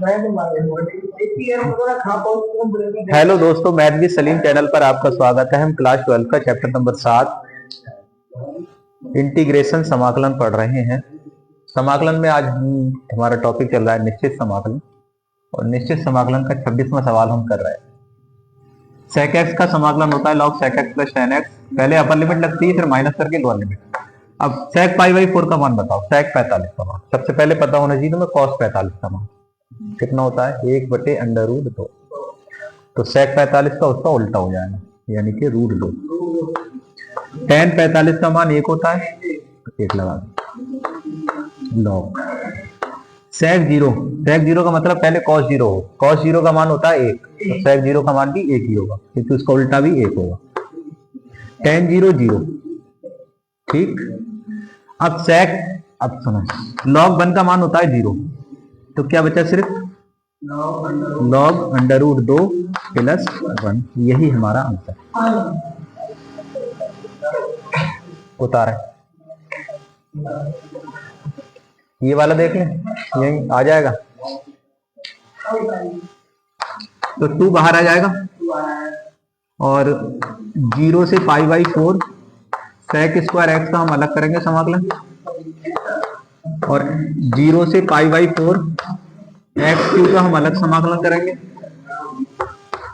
Hello दोस्तों, math with Salim channel पर आपका स्वागत है। हम क्लास 12 का चैप्टर नंबर 7 इंटीग्रेशन समाकलन पढ़ रहे हैं। समाकलन में आज हमारा टॉपिक चल रहा है निश्चित समाकलन, और निश्चित समाकलन का 26वां सवाल हम कर रहे हैं। sec x का समाकलन होता है log sec x plus tan x। पहले अपर लिमिट लगती है, फिर माइनस करके लोअर लिमिट। अब sec π/4 का मान बताओ, sec 45 का मान सबसे पहले पता होना चाहिए। तो मैं cos 45 का मान कितना होता है, 1/√2। तो sec 45 का उसका उल्टा हो जाएगा, यानी कि √2। tan 45 का मान 1 होता है, 1 लगा दो। log sec 0 का मतलब पहले cos 0 हो। cos 0 का मान होता है 1, तो sec 0 का मान भी 1 ही होगा, क्योंकि उसका उल्टा भी 1 होगा। tan 0 0, ठीक। अब सुनो, log 1 का मान होता है 0, तो क्या बचा, सिर्फ log √2 प्लस 1। यही हमारा आंसर उतार है। ये वाला देख लें, यही आ जाएगा। तो 2 बाहर आ जाएगा, और 0 से π/4 sec स्क्वायर x का हम अलग करेंगे समाकलन, और 0 से π/4 x³ का हम अलग समाकलन करेंगे।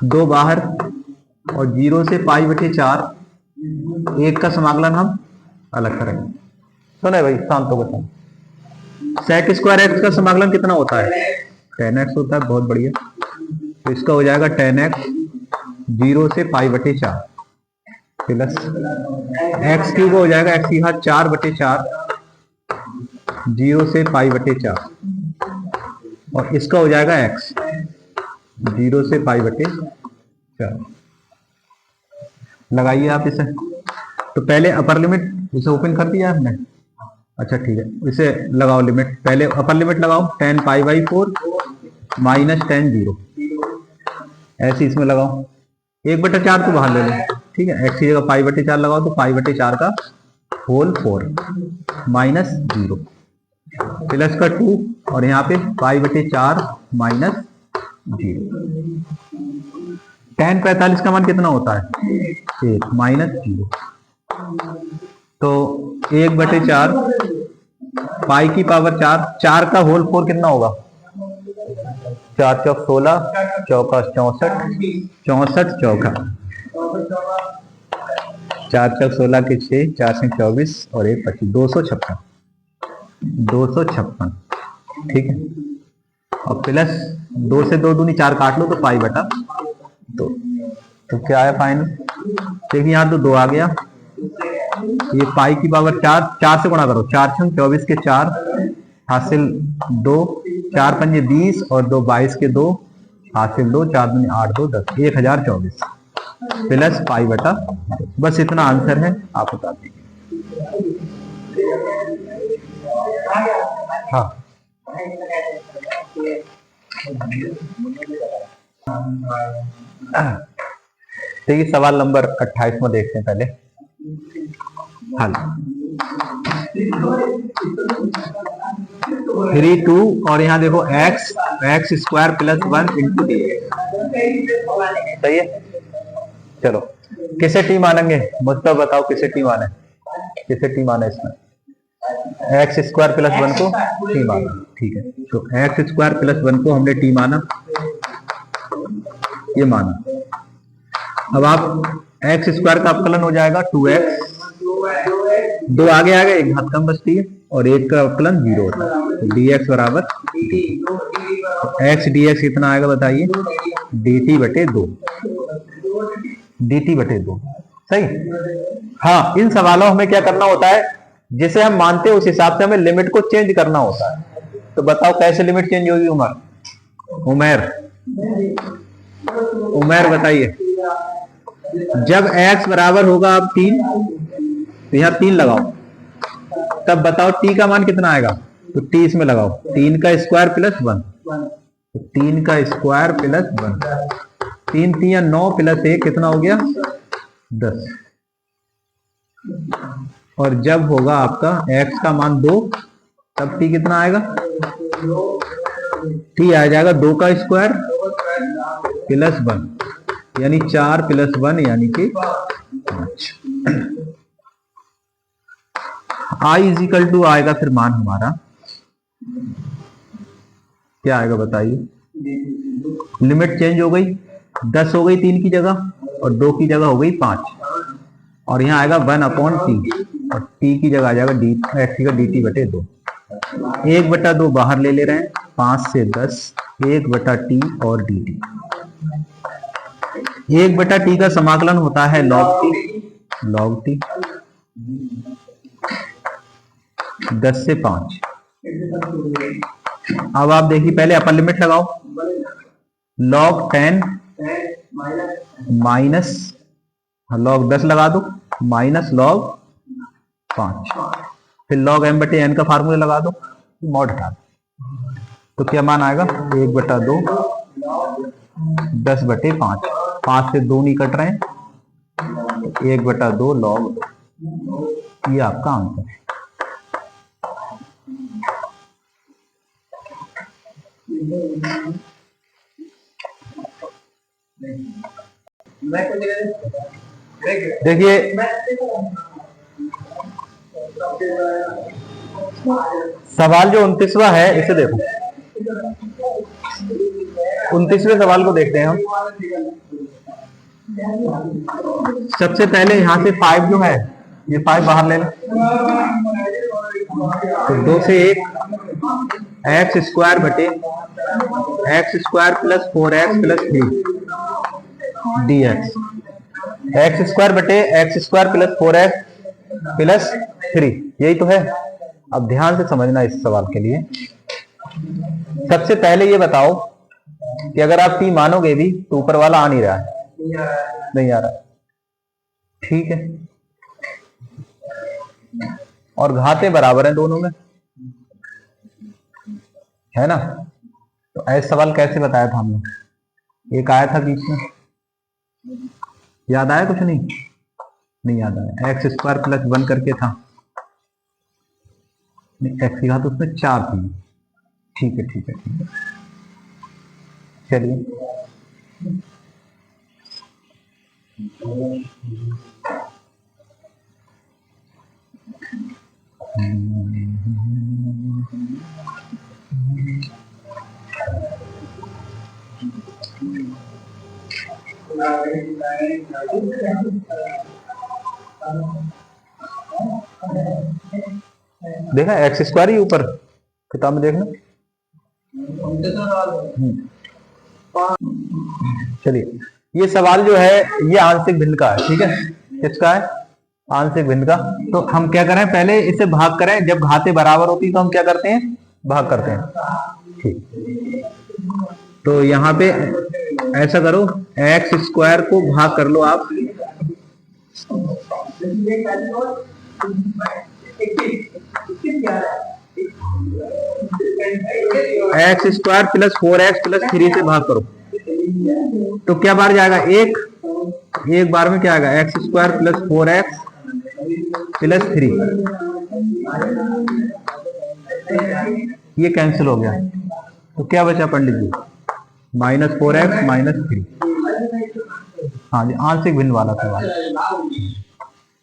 2 बाहर, और 0 से π/4 1 का समाकलन हम अलग करेंगे। सुने भाई, शांत होकर सुनो। sec स्क्वायर x का समाकलन कितना होता है, tan x होता है। बहुत बढ़िया। तो इसका हो जाएगा tan x 0 से π/4 प्लस x³ हो जाएगा x³ 4/4 0 से π/4, और इसका हो जाएगा x 0 से π/4। लगाइए आप इसे। तो पहले अपर लिमिट इसे ओपन कर दिया आपने, अच्छा ठीक है। इसे लगाओ लिमिट, पहले अपर लिमिट लगाओ, tan π/4 माइनस tan 0, ऐसे इसमें लगाओ। 1/4 तो बाहर ले लो, ठीक है। x की जगह π/4 लगाओ, तो π/4 का होल 4 माइनस 0 प्लस का 2, और यहाँ पे π/4 माइनस 0। tan 45 का मान कितना होता है, 1 माइनस 0। तो 1/4 पाई की पावर 4, 4 का होल 4 कितना होगा, 4 चौक 16, चौका 64, 64 चौका 4 चौक 16 के 6, 4 से 24 और 1 25, 256, ठीक है। और प्लस 2 से 2 दूनी 4 काट लो, तो π/2। तो क्या है फाइनल, देखिए यहाँ तो 2 आ गया। ये पाई की पावर 4, 4 से गुणा करो, 4 6 24 के 4 हासिल 2, 4 पंजे 20 और 2 22 के 2 हासिल 2, 4 दूनी 8 2 10, 1024 प्लस π/2। बस इतना आंसर है, आप बता दीजिए। हाँ, देखिए सवाल नंबर 28 में देखते हैं पहले हल। 3 2, और यहाँ देखो x square plus 1 into dx, सही है। चलो किसे टी मानेंगे, मुझको बताओ किसे टी माने, किसे टी माने इसमें। एक्स स्क्वायर प्लस 1 को टी माना, ठीक है। तो एक्स स्क्वायर प्लस 1 को हमने टी माना, ये माना। अब आप एक्स स्क्वायर का अवकलन हो जाएगा 2x, 2 आगे आ गए, एक घात कम बचती है, और 1 का अवकलन 0 होता है। तो dx बराबर x dx कितना आएगा बताइए, dt/2, dt/2, सही। हाँ, इन सवालों में क्या करना होता है, जिसे हम मानते हैं उस हिसाब से हमें लिमिट को चेंज करना होता है। तो बताओ कैसे लिमिट चेंज होगी, उमर बताइए। जब x बराबर होगा अब 3, तो यहाँ 3 लगाओ, तब बताओ t का मान कितना आएगा। तो t इसमें लगाओ, 3 का स्क्वायर प्लस 1, तो 3 का स्क्वायर प्लस 1, 3 3 9 प्लस 1 कितना हो गया, 10। और जब होगा आपका x का मान 2, तब t कितना आएगा, टी आ जाएगा 2 का स्क्वायर प्लस 1 यानी 4 प्लस 1 यानी कि 5। आई इज इक्वल टू आएगा फिर मान हमारा क्या आएगा बताइए। लिमिट चेंज हो गई, 10 हो गई 3 की जगह और 2 की जगह हो गई 5 और यहाँ आएगा 1/t और t की जगह आ जाएगा डी एक्स का dt बटे 2। 1/2 बाहर ले रहे हैं, 5 से 10 1/t और dt। 1/t का समाकलन होता है log t 10 से 5। अब आप देखिए पहले अपर लिमिट लगाओ, log 10 माइनस log 10 लगा दो माइनस log 5, फिर log m/n का फार्मूला लगा दो, मॉड हटा दो, तो क्या मान आएगा 1/2 10/5। 5 से 2 नहीं कट रहे हैं, 1/2 log 2। ये आपका आंसर है। देखिए सवाल जो 29वां है इसे देखो, 29वें सवाल को देखते हैं हम। सबसे पहले यहां से 5 जो है ये 5 बाहर ले लें, तो 2 से 1 एक्स स्क्वायर बटे x square plus 4x plus 3 dx। X square बटे x square plus 4x plus 3, यही तो है। अब ध्यान से समझना इस सवाल के लिए। सबसे पहले ये बताओ कि अगर आप t मानोगे भी तो ऊपर वाला आ नहीं रहा है, नहीं आ रहा, ठीक है, और घाते बराबर हैं दोनों में, है ना। तो ऐसा सवाल कैसे बताया था हमने, एक आया था बीच में, याद आया कुछ नहीं याद आया। एक्स स्क्वायर प्लस 1 करके था, एक्स की घात उसमें 4 थी, ठीक है चलिए। देखा एक्स स्क्वायर ही ऊपर किताब में देखना। चलिए ये सवाल जो है ये आंशिक भिन्न का है, ठीक है, किसका है, आंशिक भिन्न का। तो हम क्या करें, पहले इसे भाग करें, जब घाते बराबर होती तो हम क्या करते हैं, भाग करते हैं, ठीक। तो यहाँ पे ऐसा करो, एक्स स्क्वायर को भाग कर लो आप, x square plus 4x plus 3 से भाग करो, तो क्या बार जाएगा, एक बार में क्या आएगा, x square plus 4x plus 3, ये कैंसिल हो गया, तो क्या बचा पंडित जी, -4x -3। हाँ जी, आंशिक भिन्न वाला सवाल,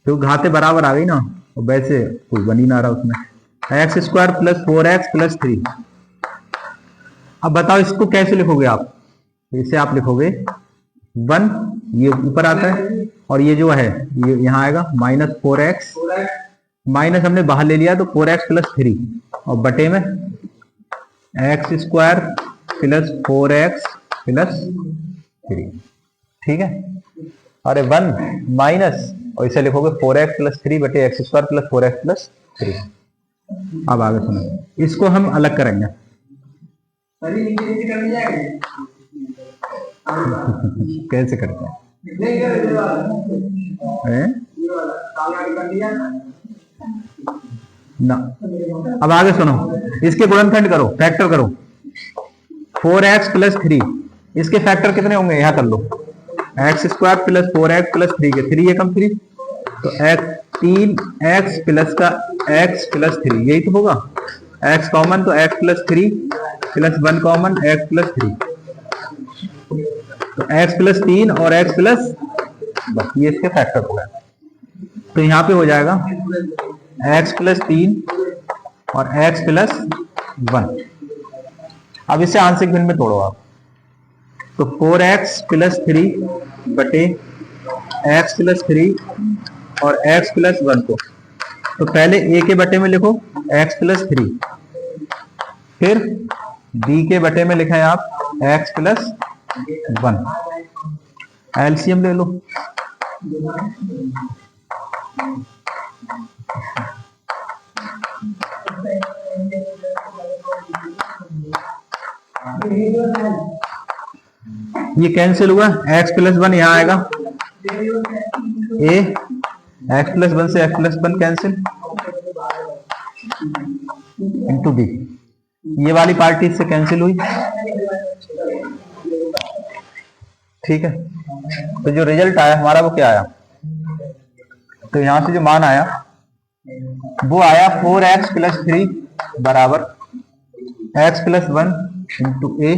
तो घाते बराबर आ गई ना, तो वैसे कोई बन ही ना रहा उसमें, x square plus 4x plus 3। अब बताओ इसको कैसे लिखोगे आप, इसे आप लिखोगे 1, ये ऊपर आता है, और ये जो है ये यहाँ आएगा -4x, माइनस हमने बाहर ले लिया तो 4x प्लस 3, और बटे में x square plus 4x plus 3, ठीक है। अरे 1 माइनस, और इसे लिखोगे 4x प्लस 3 बटे x square plus 4x plus 3। अब आगे सुनो, इसको हम अलग करेंगे, कैसे करते हैं, ना। अब आगे सुनो, इसके गुणनखंड करो, फैक्टर करो, 4x प्लस 3, इसके फैक्टर कितने होंगे, यहां कर लो, x square plus 4x plus 3 के 3 एकम 3, तो 3x प्लस का x प्लस 3, यही तो होगा, x कॉमन, तो x plus 3 plus 1 common, x plus 3, तो x प्लस 3 और x प्लस, बस ये इसके फैक्टर हो गए। तो यहाँ पे हो जाएगा x प्लस 3 और x प्लस 1। अब इसे आंशिक भिन्न में तोड़ो आप, तो 4x प्लस 3 बटे x प्लस 3 और x प्लस 1 को, तो पहले a के बटे में लिखो x प्लस 3, फिर b के बटे में लिखा है आप x प्लस 1। एलसीएम ले लो, ये कैंसिल हुआ, x प्लस 1 यहां आएगा, a x प्लस 1 से x plus 1 cancel into b, ये वाली पार्टी इससे कैंसिल हुई। ठीक है, तो जो रिजल्ट आया हमारा वो क्या आया, तो यहां से जो मान आया वो आया 4x प्लस 3 बराबर x plus 1 into A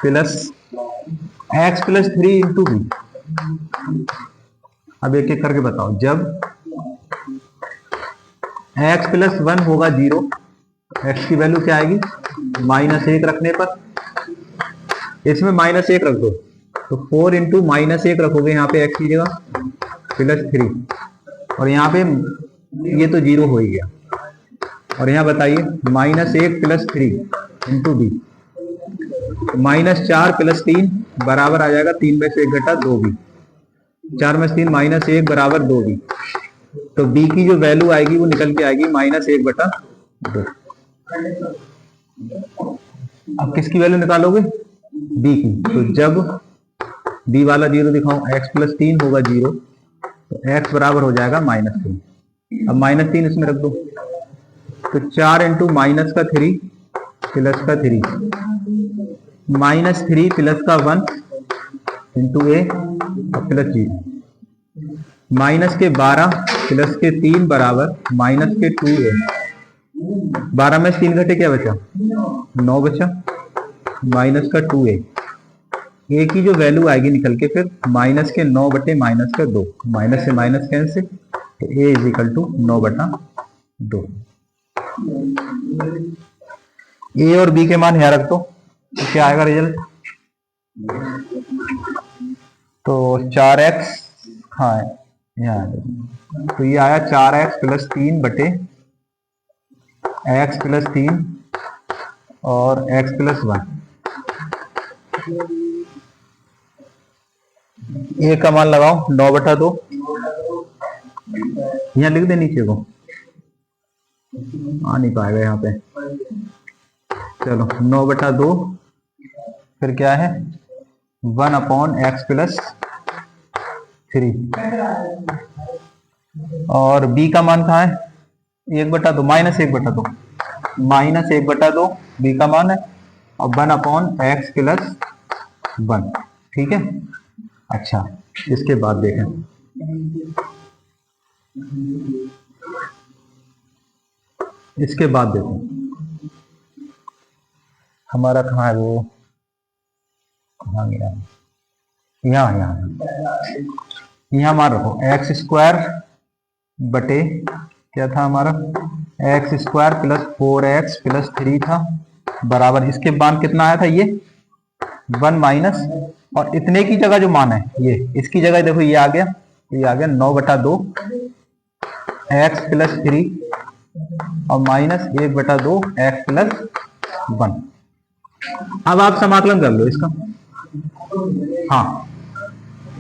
plus x plus 3 into B. अब एक एक करके बताओ, जब x प्लस 1 होगा 0, x की वैल्यू क्या आएगी, -1 रखने पर, इसमें -1 रख दो, तो 4 इंटू -1 रखोगे यहाँ पे x की जगह प्लस 3, और यहाँ पे ये तो 0 हो ही गया, और यहाँ बताइए -1 प्लस 3 इंटू बी, -4 प्लस 3 बराबर आ जाएगा 3 में से 1 घटा 2b, 4 में से 3 -1 बराबर 2b, तो b की जो वैल्यू आएगी वो निकल के आएगी -1 बटा 2। अब किसकी वैल्यू निकालोगे, b की, तो जब b वाला 0 दिखाओ, x प्लस 3 होगा 0, तो x बराबर हो जाएगा -3। अब -3 इसमें रख दो, तो 4 इंटू माइनस का 3 प्लस का 3, -3 प्लस का 1 इंटू ए प्लस 0, माइनस के 12 प्लस के 3 बराबर माइनस के 2a, 12 में 3 घटे क्या बचा, 9 बचा, माइनस का 2a, ए की जो वैल्यू आएगी निकल के फिर माइनस के 9 बटे माइनस का 2, माइनस से माइनस कैंसिल, तो ए इज इक्वल टू 9 बटा 2। ए और बी के मान यहाँ रख दो, तो क्या आएगा रिजल्ट, तो 4x, हाँ यहाँ, तो ये आया 4x प्लस 3 बटे x प्लस 3 और x प्लस 1। ए का मान लगाओ 9 बटा 2, यहाँ लिख दे नीचे को, आ नहीं पाएगा यहाँ पे, चलो 9 बटा 2, फिर क्या है 1 अपॉन x प्लस 3, और b का मान कहाँ है, 1 बटा 2, -1 बटा 2, -1 बटा 2 b का मान है, और 1 अपॉन x प्लस 1। ठीक है, अच्छा इसके बाद देखें, इसके बाद देखो हमारा कहाँ है, वो कहाँ गया, यहाँ मान रखो, एक्स स्क्वायर बटे क्या था हमारा, x square plus 4x plus 3 था, बराबर इसके मान कितना आया था, ये 1 माइनस, और इतने की जगह जो मान है ये, इसकी जगह देखो ये आ गया, ये आ गया 9 बटा 2 एक्स प्लस 3 और माइनस 1 बटा 2 एक्स प्लस 1। अब आप समाकलन कर लो इसका, हाँ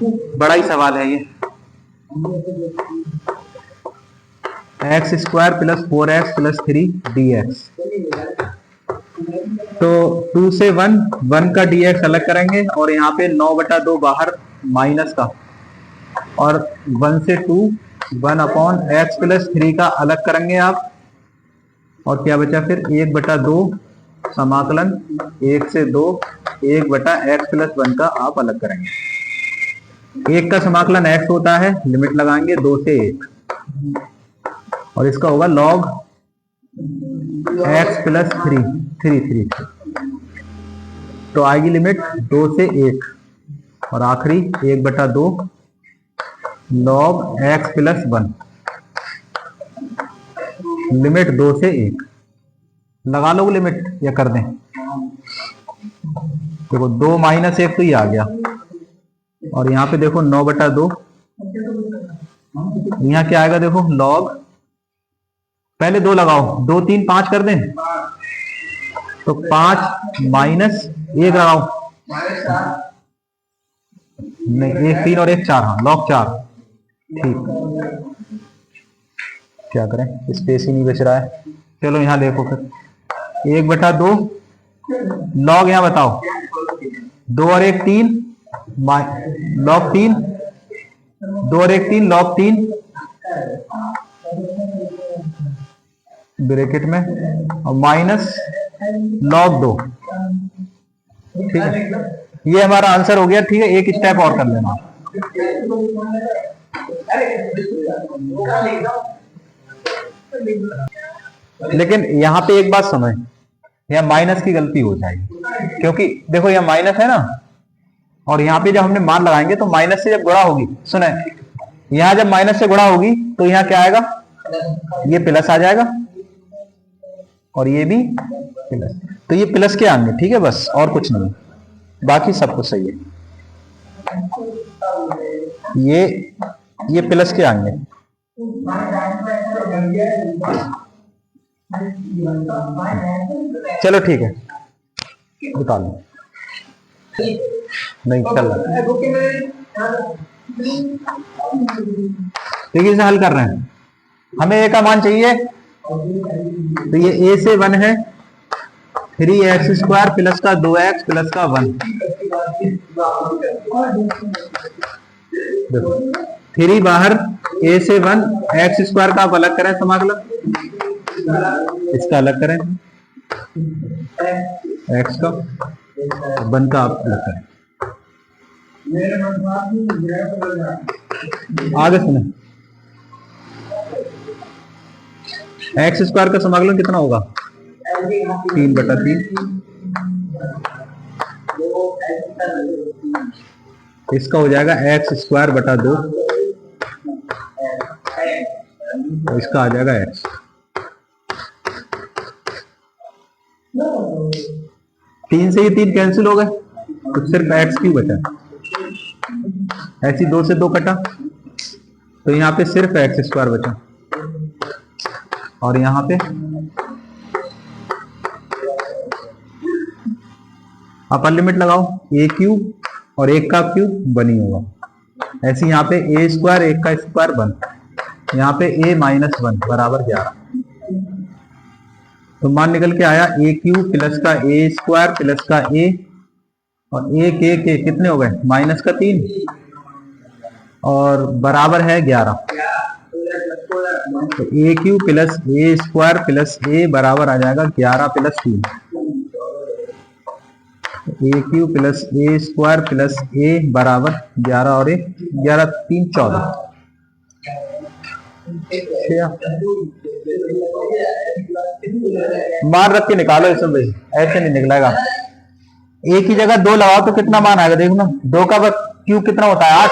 बड़ा ही सवाल है ये, x square plus 4x plus 3 dx, तो 2 से 1 का dx अलग करेंगे, और यहाँ पे 9 बटा 2 बाहर माइनस का, और 1 से 2 1 अपॉन एक्स प्लस 3 का अलग करेंगे आप, और क्या बचा फिर 1 बटा 2 समाकलन 1 से 2 1 बटा एक्स प्लस 1 का आप अलग करेंगे। 1 का समाकलन x होता है, लिमिट लगाएंगे 2 से 1, और इसका होगा log x plus three three three तो आएगी लिमिट 2 से 1 और आखिरी 1/2 लॉग एक्स प्लस 1 लिमिट 2 से 1 लगा लो लिमिट या कर दें। देखो 2 - 1 तो ये आ गया और यहाँ पे देखो 9/2 यहाँ क्या आएगा देखो लॉग पहले 2 लगाओ 2 3 5 कर दें तो 5 - 1 लगाओ नहीं 1 3 और 1 4 हाँ लॉग 4 ठीक क्या करें स्पेस ही नहीं बच रहा है। चलो यहाँ देखो फिर 1/2 लॉग यहाँ बताओ 2 और 1 3 लॉग 3 2 और 1 3 लॉग 3 ब्रैकेट में और माइनस लॉग 2 ठीक है। ये हमारा आंसर हो गया ठीक है। एक स्टेप और कर लेना लेकिन यहाँ पे एक बात समझ यहाँ माइनस की गलती हो जाएगी क्योंकि देखो यहाँ माइनस है ना और यहाँ पे जब हमने मान लगाएंगे तो माइनस से जब गुणा होगी सुने यहाँ जब माइनस से गुणा होगी तो यहाँ क्या आएगा ये प्लस आ जाएगा और ये भी प्लस तो ये प्लस के आएंगे ठीक है बस और कुछ नहीं बाकी सब कुछ सही है। ये प्लस के आएंगे चलो ठीक है बता लो नहीं चल रहा देखिए इसे हल कर रहे हैं हमें ए का मान चाहिए तो ये ए से 1 है 3x² प्लस का 2x प्लस का 1 देखो 3 बाहर a से 1 x² का आप अलग करें समाकलन इसका अलग करें x का 1 का आप अलग करें आगे सुने x² का समाकलन कितना होगा 3/3 इसका हो जाएगा x²/2 इसका आ जाएगा x 3 से ये 3 कैंसिल हो गए तो सिर्फ x³ बचा ऐसी 2 से 2 कटा तो यहाँ पे सिर्फ x² बचा और यहाँ पे अपर लिमिट लगाओ a³ और 1 का क्यूब 1 ही होगा ऐसे यहाँ पे a² 1 का स्क्वायर 1 यहाँ पे a - 1 बराबर 11 तो मान निकल के आया a³ प्लस का a² प्लस का a और a के कितने हो गए -3 और बराबर है 11 तो a³ plus a² plus a बराबर आ जाएगा 11 + 3 a³ plus a² plus a बराबर 11 और 1 11 3 14 मान रख के निकालो इसे भाई ऐसे नहीं निकलेगा एक ही जगह 2 लगाओ तो कितना मान आएगा देखो ना 2 का क्यूब कितना होता है 8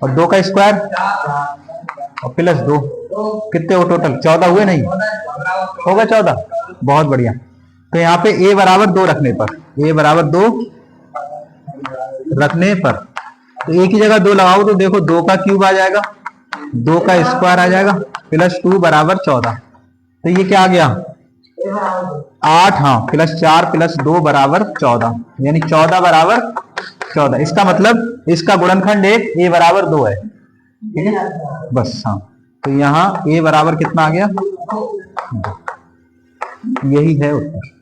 और 2 का स्क्वायर और प्लस 2 कितने हो टोटल 14 हुए नहीं हो गए 14 बहुत बढ़िया। तो यहाँ पे a बराबर 2 रखने पर a बराबर 2 रखने पर तो एक ही जगह 2 लगाओ तो देखो 2 का क्यूब आ जाएगा 2 का स्क्वायर आ जाएगा प्लस 2 बराबर 14 तो ये क्या आ गया 8 हाँ प्लस 4 प्लस 2 बराबर 14 यानी 14 बराबर 14 इसका मतलब इसका गुणनखंड एक a बराबर 2 है ठीक है बस हाँ तो यहाँ a बराबर कितना आ गया यही है उत्तर।